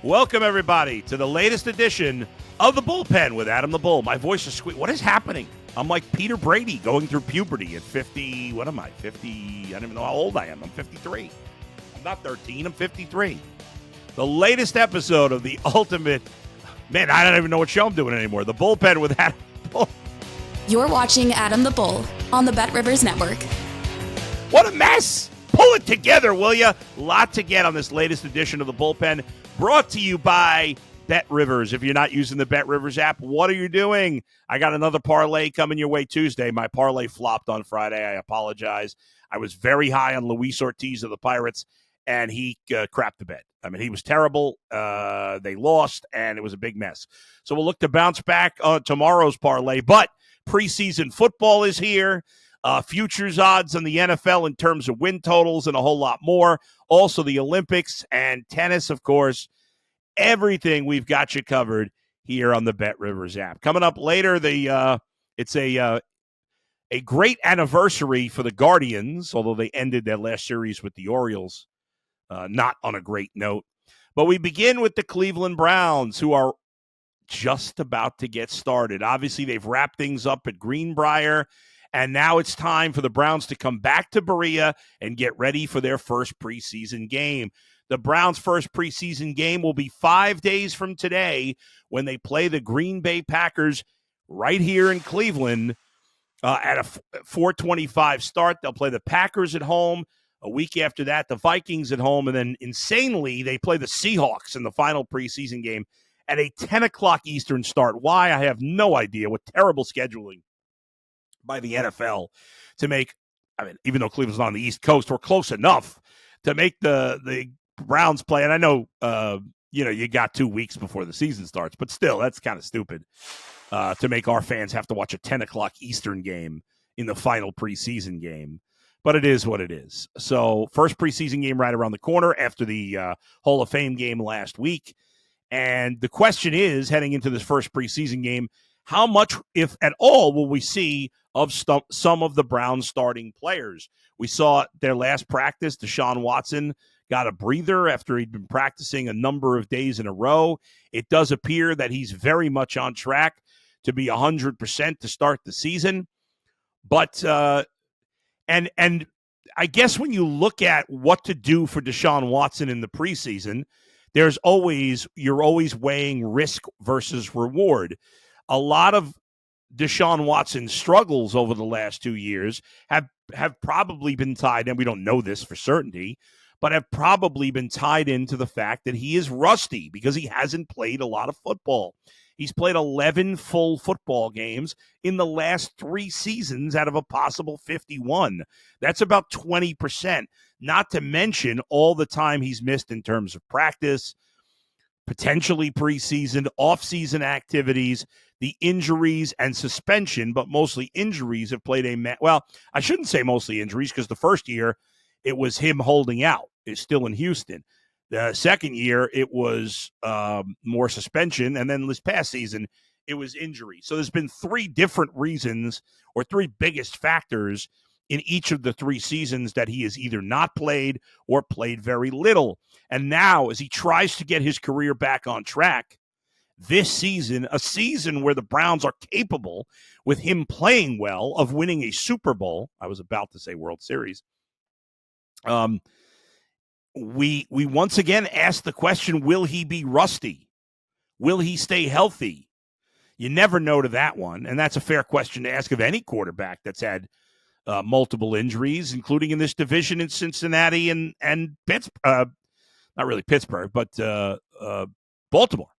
Welcome, everybody, to the latest edition of the Bullpen with Adam the Bull. My voice is squeaking. What is happening? I'm like Peter Brady going through puberty at 50. What am I? 50. I don't even know how old I am. I'm 53. I'm not 13. I'm 53. The latest episode of the ultimate. Man, I don't even know what show I'm doing anymore. The Bullpen with Adam the Bull. You're watching Adam the Bull on the BetRivers Network. What a mess. Pull it together, will you? Lot to get on this latest edition of the Bullpen. Brought to you by BetRivers. If you're not using the BetRivers app, what are you doing? I got another parlay coming your way Tuesday. My parlay flopped on Friday. I apologize. I was very high on Luis Ortiz of the Pirates, and he crapped the bed. I mean, he was terrible. They lost, and it was a big mess. So we'll look to bounce back on tomorrow's parlay. But preseason football is here. Futures odds on the NFL in terms of win totals and a whole lot more. Also the Olympics and tennis, of course. Everything we've got you covered here on the BetRivers app. Coming up later, it's a great anniversary for the Guardians, although they ended their last series with the Orioles, not on a great note. But we begin with the Cleveland Browns, who are just about to get started. Obviously, they've wrapped things up at Greenbrier, and now it's time for the Browns to come back to Berea and get ready for their first preseason game. The Browns' first preseason game will be 5 days from today when they play the Green Bay Packers right here in Cleveland at a 4:25 start. They'll play the Packers at home. A week after that, the Vikings at home. And then, insanely, they play the Seahawks in the final preseason game at a 10 o'clock Eastern start. Why? I have no idea. What terrible scheduling by the NFL to make, I mean, even though Cleveland's not on the East Coast, we're close enough to make the Browns play. And I know, you got 2 weeks before the season starts, but still, that's kind of stupid to make our fans have to watch a 10 o'clock Eastern game in the final preseason game. But it is what it is. So first preseason game right around the corner after the Hall of Fame game last week. And the question is, heading into this first preseason game, how much, if at all, will we see of some of the Browns starting players? We saw their last practice. Deshaun Watson got a breather after he'd been practicing a number of days in a row. It does appear that he's very much on track to be 100% to start the season. But, and I guess when you look at what to do for Deshaun Watson in the preseason, you're always weighing risk versus reward. A lot of Deshaun Watson's struggles over the last 2 years have probably been tied, and we don't know this for certainty, but have probably been tied into the fact that he is rusty because he hasn't played a lot of football. He's played 11 full football games in the last 3 seasons out of a possible 51. That's about 20%, not to mention all the time he's missed in terms of practice, potentially preseason, off-season activities, the injuries and suspension, but mostly injuries have played well, I shouldn't say mostly injuries because the first year it was him holding out. It's still in Houston. The second year it was more suspension, and then this past season it was injury. So there's been 3 different reasons or 3 biggest factors in each of the 3 seasons that he has either not played or played very little. And now, as he tries to get his career back on track, this season, a season where the Browns are capable, with him playing well, of winning a Super Bowl. I was about to say World Series. We once again ask the question, will he be rusty? Will he stay healthy? You never know to that one, and that's a fair question to ask of any quarterback that's had multiple injuries, including in this division in Cincinnati and Pittsburgh. Not really Pittsburgh, but Baltimore.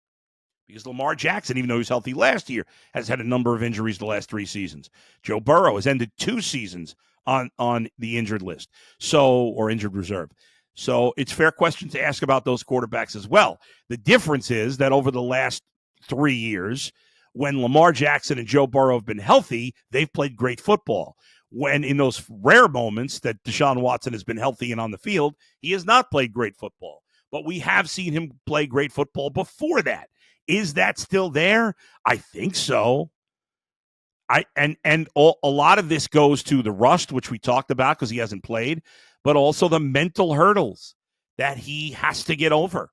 Because Lamar Jackson, even though he was healthy last year, has had a number of injuries the last 3 seasons. Joe Burrow has ended 2 seasons on the injured list, or injured reserve. So it's a fair question to ask about those quarterbacks as well. The difference is that over the last 3 years, when Lamar Jackson and Joe Burrow have been healthy, they've played great football. When in those rare moments that Deshaun Watson has been healthy and on the field, he has not played great football. But we have seen him play great football before that. Is that still there? I think so. A lot of this goes to the rust, which we talked about because he hasn't played, but also the mental hurdles that he has to get over.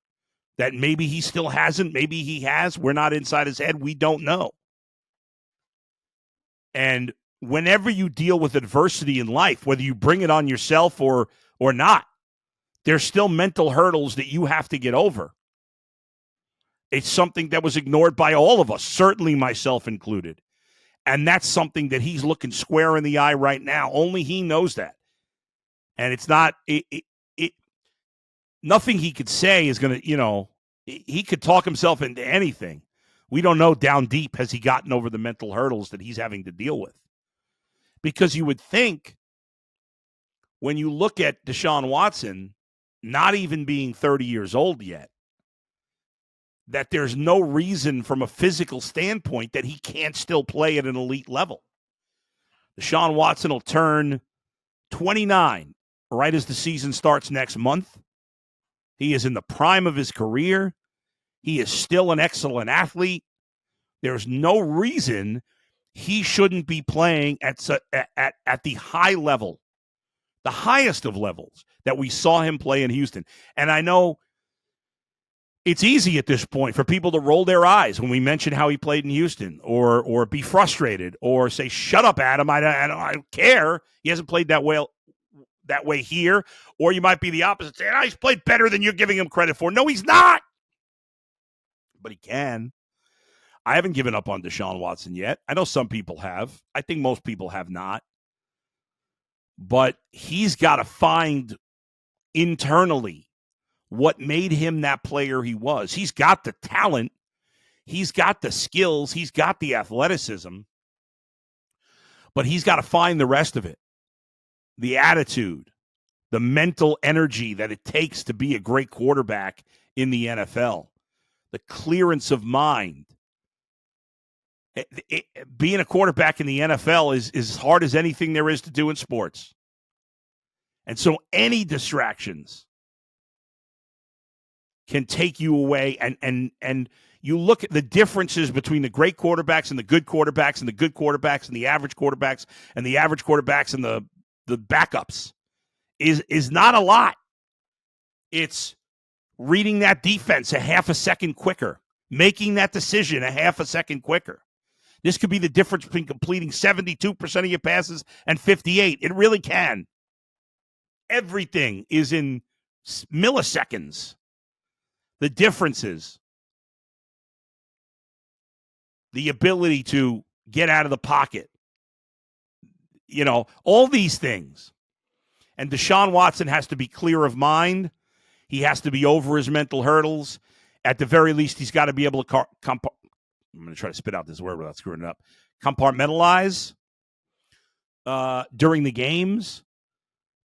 that maybe he still hasn't, maybe he has. We're not inside his head. We don't know. And whenever you deal with adversity in life, whether you bring it on yourself or not, there's still mental hurdles that you have to get over. It's something that was ignored by all of us, certainly myself included. And that's something that he's looking square in the eye right now. Only he knows that. And it's not, nothing he could say is going to, he could talk himself into anything. We don't know down deep has he gotten over the mental hurdles that he's having to deal with. Because you would think when you look at Deshaun Watson, not even being 30 years old yet, that there's no reason from a physical standpoint that he can't still play at an elite level. Deshaun Watson will turn 29 right as the season starts next month. He is in the prime of his career. He is still an excellent athlete. There's no reason he shouldn't be playing at the high level, the highest of levels that we saw him play in Houston. And I know it's easy at this point for people to roll their eyes when we mention how he played in Houston or be frustrated or say, shut up, Adam, I don't care. He hasn't played that way here. Or you might be the opposite, saying, he's played better than you're giving him credit for. No, he's not. But he can. I haven't given up on Deshaun Watson yet. I know some people have. I think most people have not. But he's got to find internally what made him that player he was. He's got the talent. He's got the skills. He's got the athleticism. But he's got to find the rest of it. The attitude, the mental energy that it takes to be a great quarterback in the NFL, the clearance of mind. Being a quarterback in the NFL is as hard as anything there is to do in sports. And so any distractions can take you away. And you look at the differences between the great quarterbacks and the good quarterbacks and the good quarterbacks and the average quarterbacks and the average quarterbacks and the backups is not a lot. It's reading that defense a half a second quicker, making that decision a half a second quicker. This could be the difference between completing 72% of your passes and 58%. It really can. Everything is in milliseconds. The differences, the ability to get out of the pocket, all these things. And Deshaun Watson has to be clear of mind. He has to be over his mental hurdles. At the very least, he's got to be able to I'm going to try to spit out this word without screwing it up. Compartmentalize during the games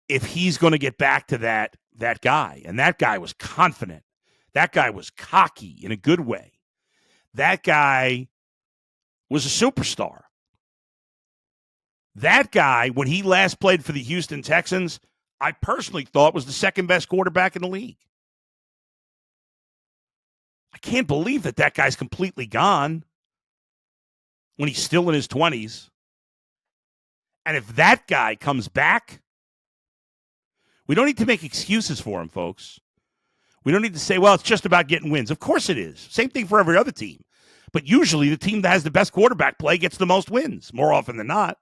if he's going to get back to that guy. And that guy was confident. That guy was cocky in a good way. That guy was a superstar. That guy, when he last played for the Houston Texans, I personally thought was the second best quarterback in the league. I can't believe that guy's completely gone when he's still in his 20s. And if that guy comes back, we don't need to make excuses for him, folks. We don't need to say, well, it's just about getting wins. Of course it is. Same thing for every other team. But usually the team that has the best quarterback play gets the most wins, more often than not.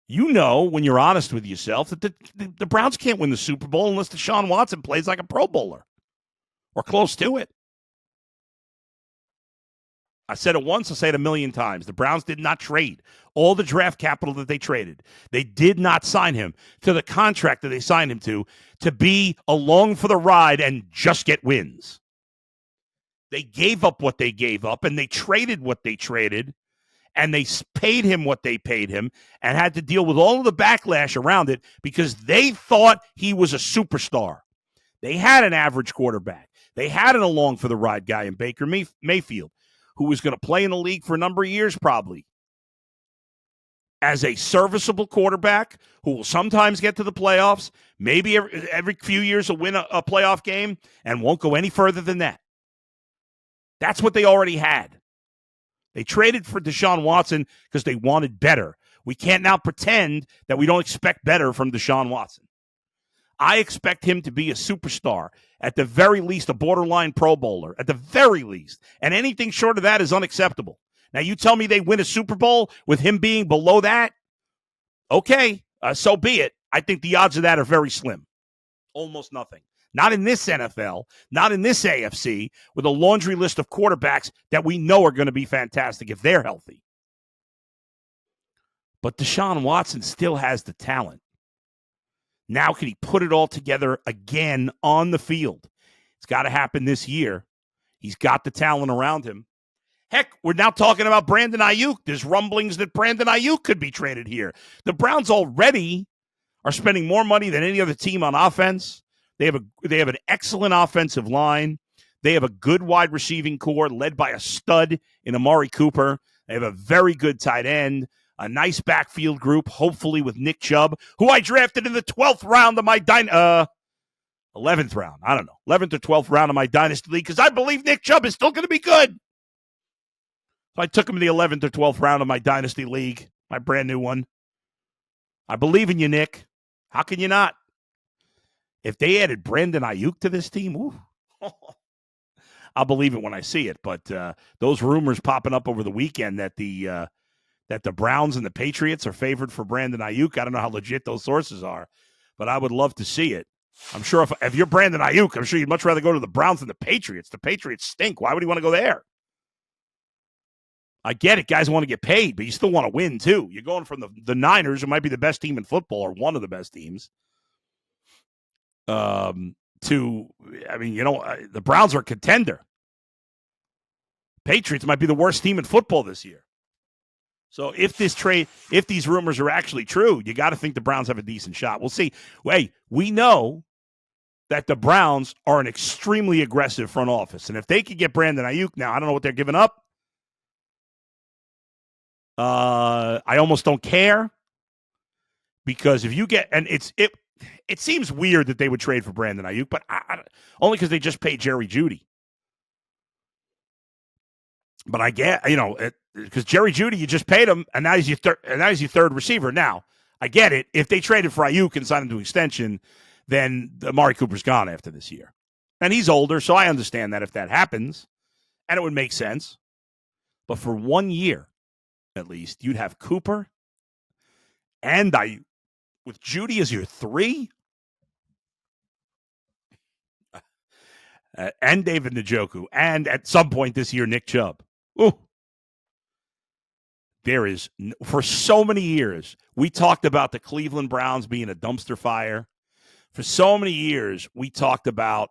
You know, when you're honest with yourself, that the Browns can't win the Super Bowl unless Deshaun Watson plays like a Pro Bowler or close to it. I said it once, I'll say it a million times. The Browns did not trade all the draft capital that they traded. They did not sign him to the contract that they signed him to be along for the ride and just get wins. They gave up what they gave up, and they traded what they traded, and they paid him what they paid him and had to deal with all of the backlash around it because they thought he was a superstar. They had an average quarterback. They had an along-for-the-ride guy in Baker Mayfield, who was going to play in the league for a number of years probably as a serviceable quarterback who will sometimes get to the playoffs, maybe every few years will win a playoff game and won't go any further than that. That's what they already had. They traded for Deshaun Watson because they wanted better. We can't now pretend that we don't expect better from Deshaun Watson. I expect him to be a superstar, at the very least a borderline Pro Bowler, at the very least. And anything short of that is unacceptable. Now, you tell me they win a Super Bowl with him being below that? Okay, so be it. I think the odds of that are very slim. Almost nothing. Not in this NFL, not in this AFC, with a laundry list of quarterbacks that we know are going to be fantastic if they're healthy. But Deshaun Watson still has the talent. Now, can he put it all together again on the field? It's got to happen this year. He's got the talent around him. Heck, we're now talking about Brandon Aiyuk. There's rumblings that Brandon Aiyuk could be traded here. The Browns already are spending more money than any other team on offense. They have an excellent offensive line. They have a good wide receiving core led by a stud in Amari Cooper. They have a very good tight end, a nice backfield group, hopefully with Nick Chubb, who I drafted in the 12th round of my 11th round. I don't know, 11th or 12th round of my dynasty league, because I believe Nick Chubb is still going to be good. So I took him in the 11th or 12th round of my dynasty league, my brand new one. I believe in you, Nick. How can you not? If they added Brandon Aiyuk to this team, ooh, I'll believe it when I see it. But those rumors popping up over the weekend that the Browns and the Patriots are favored for Brandon Aiyuk, I don't know how legit those sources are, but I would love to see it. I'm sure if you're Brandon Aiyuk, I'm sure you'd much rather go to the Browns than the Patriots. The Patriots stink. Why would you want to go there? I get it. Guys want to get paid, but you still want to win, too. You're going from the Niners, who might be the best team in football or one of the best teams, the Browns are a contender. Patriots might be the worst team in football this year. So if these rumors are actually true, you got to think the Browns have a decent shot. We'll see. Hey, we know that the Browns are an extremely aggressive front office. And if they could get Brandon Aiyuk now, I don't know what they're giving up. I almost don't care, because if you get, and it seems weird that they would trade for Brandon Aiyuk, but only because they just paid Jerry Jeudy. But I get, because Jerry Jeudy, you just paid him, and now he's your third receiver. Now, I get it. If they traded for Aiyuk and signed him to extension, then Amari Cooper's gone after this year. And he's older, so I understand that if that happens, and it would make sense. But for 1 year, at least, you'd have Cooper and Aiyuk with Jeudy as your 3, and David Njoku, and at some point this year, Nick Chubb. Ooh. There is, for so many years, we talked about the Cleveland Browns being a dumpster fire. For so many years, we talked about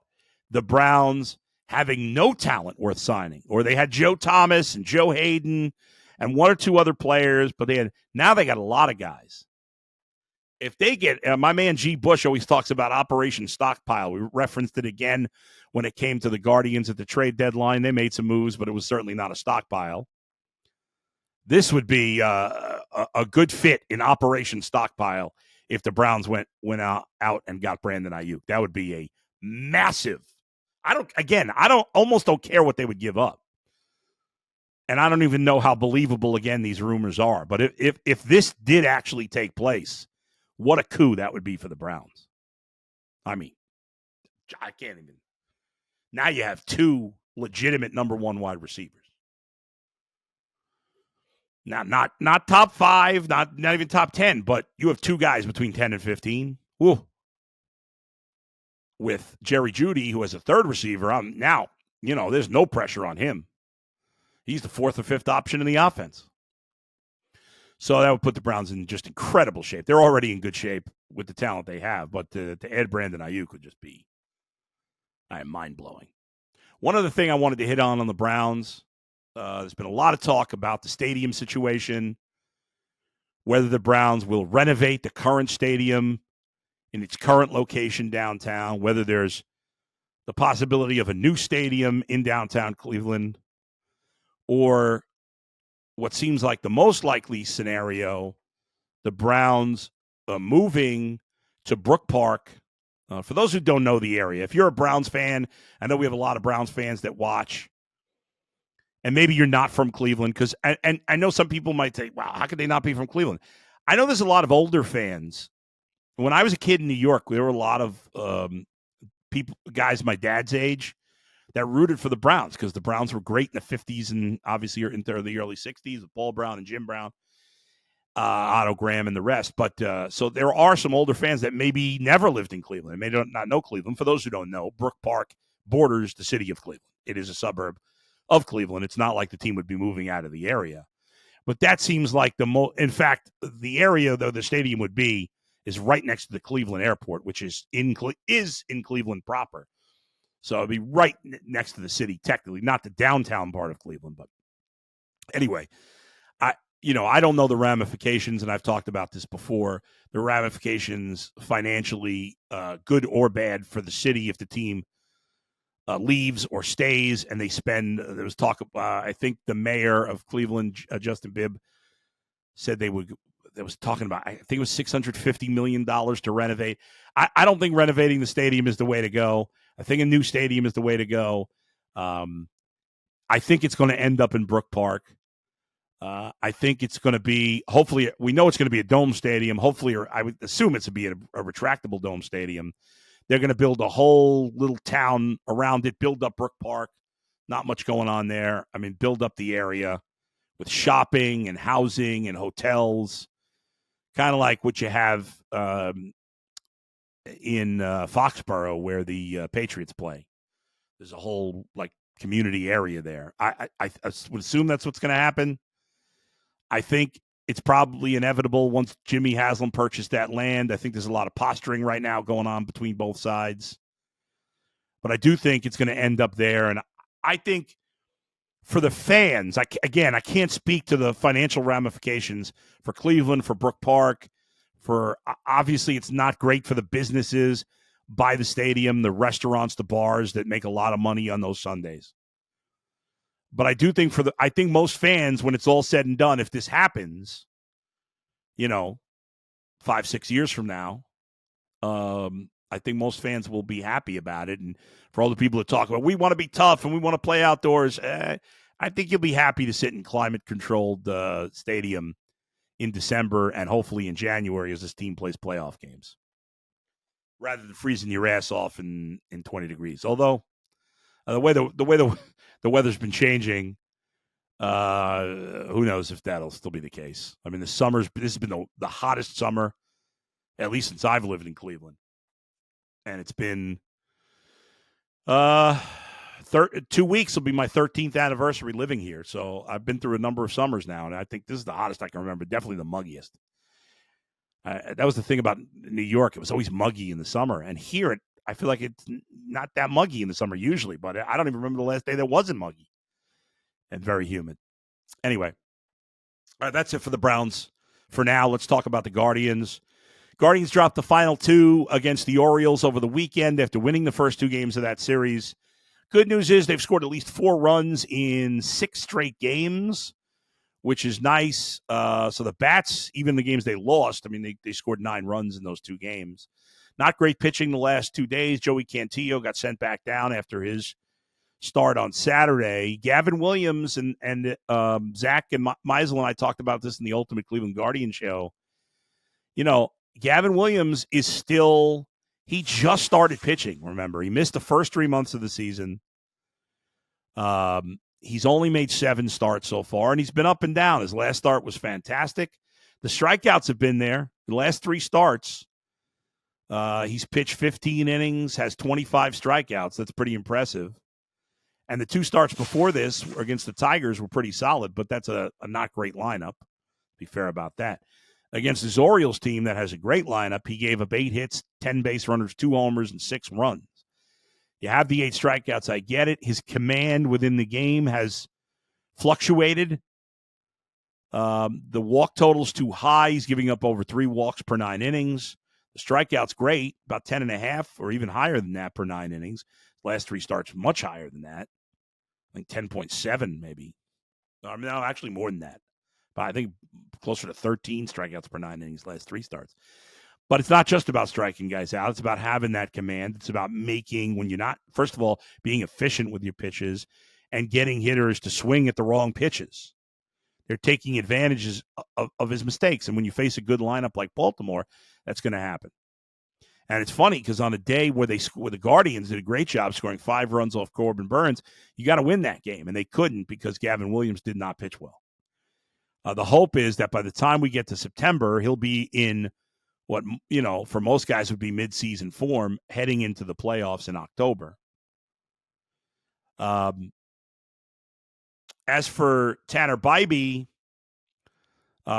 the Browns having no talent worth signing, or they had Joe Thomas and Joe Hayden and one or two other players, but now they got a lot of guys. If they get, my man G. Bush always talks about Operation Stockpile. We referenced it again when it came to the Guardians at the trade deadline. They made some moves, but it was certainly not a stockpile. This would be a good fit in Operation Stockpile if the Browns went out and got Brandon Aiyuk. That would be a massive. I almost don't care what they would give up. And I don't even know how believable, again, these rumors are. But if this did actually take place, what a coup that would be for the Browns. I mean, I can't even. Now you have 2 legitimate number 1 wide receivers. Now, not top 5, not even top 10, but you have 2 guys between 10 and 15. Woo. With Jerry Jeudy, who has a 3rd receiver, now, there's no pressure on him. He's the 4th or 5th option in the offense. So that would put the Browns in just incredible shape. They're already in good shape with the talent they have, but to add Brandon Aiyuk would just be mind-blowing. One other thing I wanted to hit on the Browns, there's been a lot of talk about the stadium situation, whether the Browns will renovate the current stadium in its current location downtown, whether there's the possibility of a new stadium in downtown Cleveland, or what seems like the most likely scenario, the Browns moving to Brook Park. For those who don't know the area, if you're a Browns fan, I know we have a lot of Browns fans that watch, and maybe you're not from Cleveland, because and I know some people might say, wow, how could they not be from Cleveland? I know there's a lot of older fans when I was a kid in New York, there were a lot of guys my dad's age that rooted for the Browns because the Browns were great in the 50s and obviously into the early 60s with Paul Brown and Jim Brown, Otto Graham and the rest. But so there are some older fans that maybe never lived in Cleveland, may not know Cleveland. For those who don't know, Brook Park borders the city of Cleveland. It is a suburb of Cleveland. It's not like the team would be moving out of the area. But that seems like in fact, the area, though, the stadium would be is right next to the Cleveland airport, which is in Cleveland proper. So it'd be right next to the city, technically, not the downtown part of Cleveland. But anyway, I don't know the ramifications, and I've talked about this before, the ramifications financially, good or bad for the city if the team leaves or stays and they spend. There was talk, I think the mayor of Cleveland, Justin Bibb, said there was talking about, I think it was $650 million to renovate. I don't think renovating the stadium is the way to go. I think a new stadium is the way to go. I think it's going to end up in Brook Park. I think it's going to be, hopefully, we know it's going to be a dome stadium. Hopefully, or I would assume it's going to be a retractable dome stadium. They're going to build a whole little town around it, build up Brook Park. Not much going on there. I mean, build up the area with shopping and housing and hotels, kind of like what you have in Foxborough where the Patriots play. There's a whole community area there. I would assume that's what's going to happen. I think it's probably inevitable once Jimmy Haslam purchased that land. I think there's a lot of posturing right now going on between both sides. But I do think it's going to end up there. And I think for the fans, I can't speak to the financial ramifications for Cleveland, for Brook Park, for obviously it's not great for the businesses by the stadium, the restaurants, the bars that make a lot of money on those Sundays. But I do think I think most fans, when it's all said and done, if this happens, 5-6 years from now, I think most fans will be happy about it. And for all the people that talk about, we want to be tough and we want to play outdoors, I think you'll be happy to sit in climate-controlled stadium in December and hopefully in January as this team plays playoff games, rather than freezing your ass off in 20 degrees. Although the way the weather's been changing, who knows if that'll still be the case. I mean, this has been the hottest summer, at least since I've lived in Cleveland. And it's been 2 weeks will be my 13th anniversary living here. So I've been through a number of summers now, and I think this is the hottest I can remember, definitely the muggiest. That was the thing about New York. It was always muggy in the summer. And here, I feel like it's not that muggy in the summer usually, but I don't even remember the last day that wasn't muggy and very humid. Anyway, all right, that's it for the Browns for now. Let's talk about the Guardians. Guardians dropped the final 2 against the Orioles over the weekend after winning the first 2 games of that series. Good news is they've scored at least 4 runs in 6 straight games, which is nice. So the Bats, even the games they lost, I mean, they scored 9 runs in those 2 games. Not great pitching the last 2 days. Joey Cantillo got sent back down after his start on Saturday. Gavin Williams and Zach and Meisel and I talked about this in the Ultimate Cleveland Guardian show. Gavin Williams is he just started pitching, remember. He missed the first 3 months of the season. He's only made 7 starts so far, and he's been up and down. His last start was fantastic. The strikeouts have been there. The last 3 starts, he's pitched 15 innings, has 25 strikeouts. That's pretty impressive. And the 2 starts before this against the Tigers were pretty solid, but that's a not great lineup. Be fair about that. Against this Orioles team that has a great lineup, he gave up 8 hits, 10 base runners, 2 homers, and 6 runs. You have the 8 strikeouts. I get it. His command within the game has fluctuated. The walk total's too high. He's giving up over 3 walks per 9 innings. The strikeout's great, about 10.5 or even higher than that per 9 innings. Last 3 starts much higher than that. I think 10.7 maybe. No, actually more than that. But I think closer to 13 strikeouts per 9 innings last 3 starts. But it's not just about striking guys out. It's about having that command. It's about making, when you're not, first of all, being efficient with your pitches and getting hitters to swing at the wrong pitches. They're taking advantages of his mistakes. And when you face a good lineup like Baltimore, that's going to happen. And it's funny because on a day where the Guardians did a great job scoring 5 runs off Corbin Burns, you got to win that game, and they couldn't because Gavin Williams did not pitch well. The hope is that by the time we get to September, he'll be in what, for most guys would be midseason form heading into the playoffs in October. As for Tanner Bybee,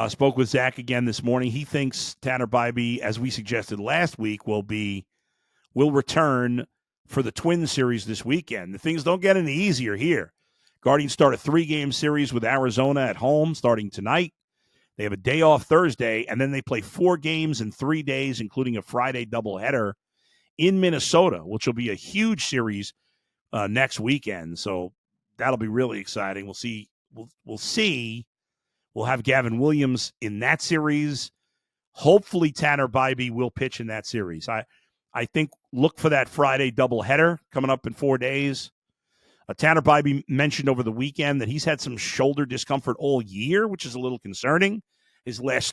spoke with Zach again this morning. He thinks Tanner Bybee, as we suggested last week, will return for the Twins series this weekend. The things don't get any easier here. Guardians start a 3-game series with Arizona at home starting tonight. They have a day off Thursday, and then they play 4 games in 3 days, including a Friday doubleheader in Minnesota, which will be a huge series next weekend. So that'll be really exciting. We'll see. We'll see. We'll have Gavin Williams in that series. Hopefully, Tanner Bybee will pitch in that series. I think look for that Friday doubleheader coming up in 4 days. Tanner Bybee mentioned over the weekend that he's had some shoulder discomfort all year, which is a little concerning. His last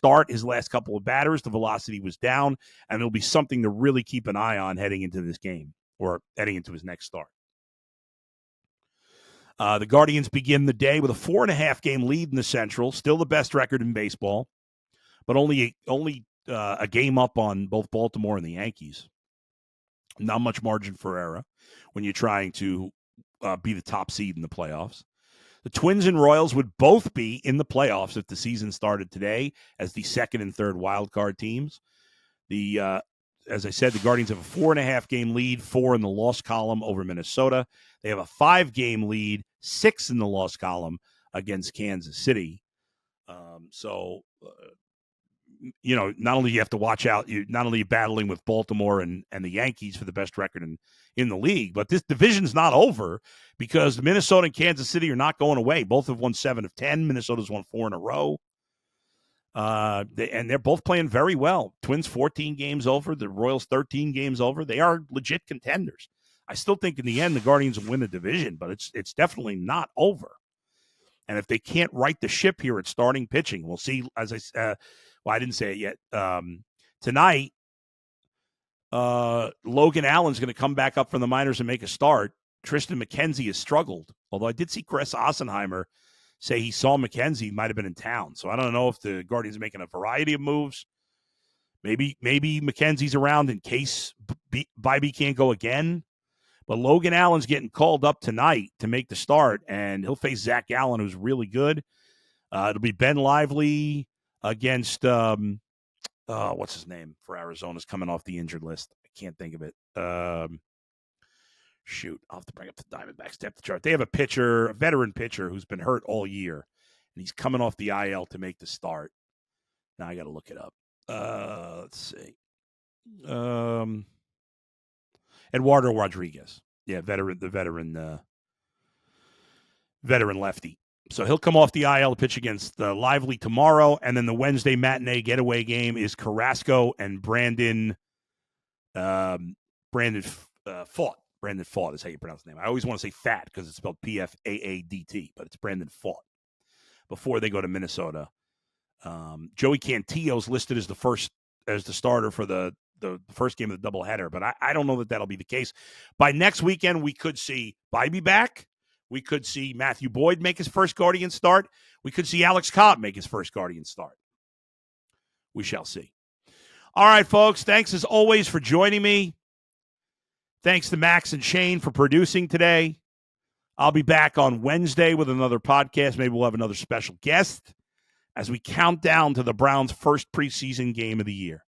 couple of batters, the velocity was down, and it'll be something to really keep an eye on heading into this game or heading into his next start. The Guardians begin the day with a 4.5-game lead in the Central, still the best record in baseball, but only a game up on both Baltimore and the Yankees. Not much margin for error when you're trying to be the top seed in the playoffs. The Twins and Royals would both be in the playoffs if the season started today as the second and third wild card teams. As I said, the Guardians have a 4.5-game lead, 4 in the loss column over Minnesota. They have a 5-game lead, 6 in the loss column against Kansas City. Not only you have to watch out, not only battling with Baltimore and the Yankees for the best record in the league, but this division's not over because Minnesota and Kansas City are not going away. Both have won 7 of 10. Minnesota's won 4 in a row. And they're both playing very well. Twins 14 games over, the Royals 13 games over. They are legit contenders. I still think in the end the Guardians will win the division, but it's definitely not over. And if they can't right the ship here at starting pitching, we'll see. As I said, I didn't say it yet. Tonight, Logan Allen's going to come back up from the minors and make a start. Tristan McKenzie has struggled, although I did see Chris Ossenheimer say he saw McKenzie might have been in town. So I don't know if the Guardians are making a variety of moves. Maybe McKenzie's around in case Bybee can't go again. But Logan Allen's getting called up tonight to make the start, and he'll face Zach Allen, who's really good. It'll be Ben Lively against what's his name for Arizona's coming off the injured list. I can't think of it. I'll have to bring up the Diamondbacks depth chart. They have a veteran pitcher who's been hurt all year, and he's coming off the IL to make the start. Now I got to look it up. Let's see. Eduardo Rodriguez. Yeah, the veteran lefty. So he'll come off the IL to pitch against Lively tomorrow, and then the Wednesday matinee getaway game is Carrasco and Brandon Faught. Brandon Faught is how you pronounce the name. I always want to say Fat because it's spelled Pfaadt, but it's Brandon Faught. Before they go to Minnesota, Joey Cantillo's listed as the starter for the first game of the doubleheader, but I don't know that that'll be the case. By next weekend, we could see Bybee back. We could see Matthew Boyd make his first Guardian start. We could see Alex Cobb make his first Guardian start. We shall see. All right, folks, thanks as always for joining me. Thanks to Max and Shane for producing today. I'll be back on Wednesday with another podcast. Maybe we'll have another special guest as we count down to the Browns' first preseason game of the year.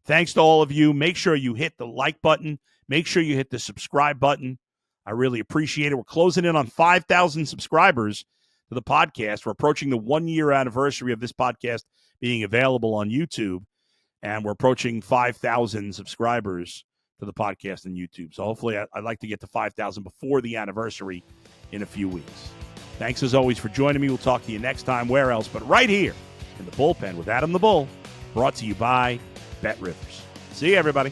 Thanks to all of you. Make sure you hit the like button. Make sure you hit the subscribe button. I really appreciate it. We're closing in on 5,000 subscribers to the podcast. We're approaching the 1-year anniversary of this podcast being available on YouTube, and we're approaching 5,000 subscribers to the podcast on YouTube. So hopefully I'd like to get to 5,000 before the anniversary in a few weeks. Thanks as always for joining me. We'll talk to you next time. Where else but right here in the Bullpen with Adam the Bull, brought to you by BetRivers. See you, everybody.